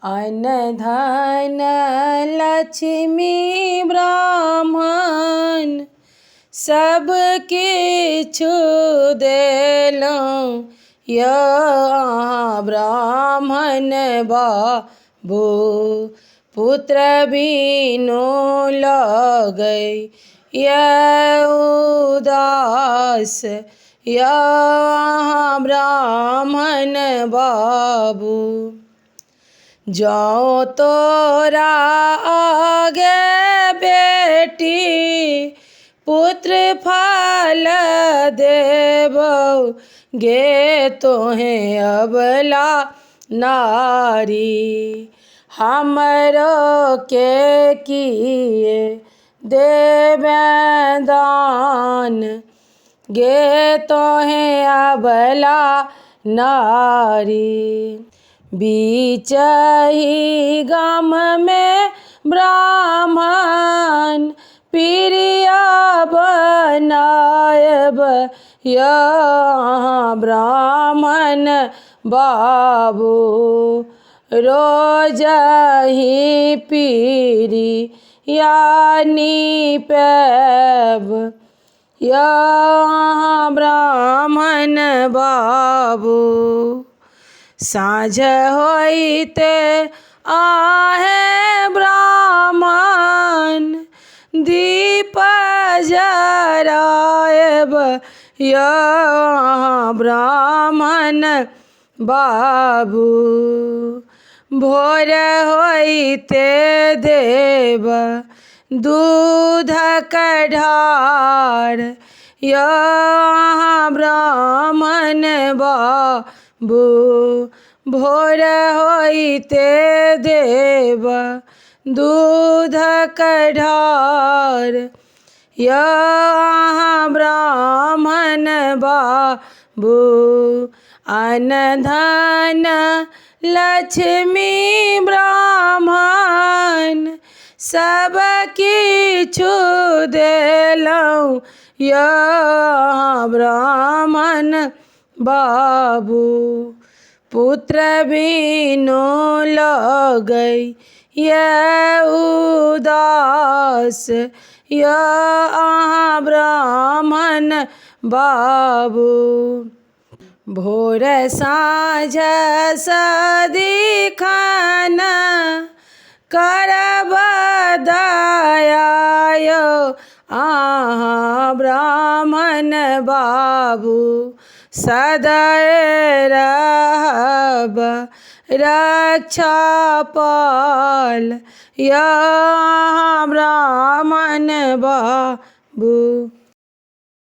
अन्न धन लक्ष्मी ब्राह्मण सब किछु देलहुँ यहाँ ब्राह्मण बाबू पुत्र बिनु लगै उदास यहाँ ब्राह्मण बाबू। जाओ तोरा आगे बेटी पुत्र फल देबो गे तोहें अबला नारी हमरो के किए देबें दान गे तोहें अबला नारी। बीच ही गाम में ब्राह्मण प्रिय बनायब यहाँ ब्राह्मण बाबू रोज ही पीरी यानी पैब यहाँ ब्राह्मण बाबू। साँझ होइते आहे ब्राह्मण दीप जरायब यहाँ ब्राह्मण बाबू। भोर होइते देव दूध कढ़ार यहाँ ब्राह्मण बाबू। भोर होइते देव दूध कढ़ार यहाँ ब्राह्मण बाबू। अन्न धन लक्ष्मी ब्राह्मण सब किछु देलहुँ यहाँ ब्राह्मण बाबू। पुत्र बिनु लगै उदास यहाँ ब्राह्मण बाबू। भोर साँझ सदिखन करब दयायो यहाँ ब्राह्मण बाबू। सदै रहब रक्षा पाल यहाँ ब्राह्मण बाबू।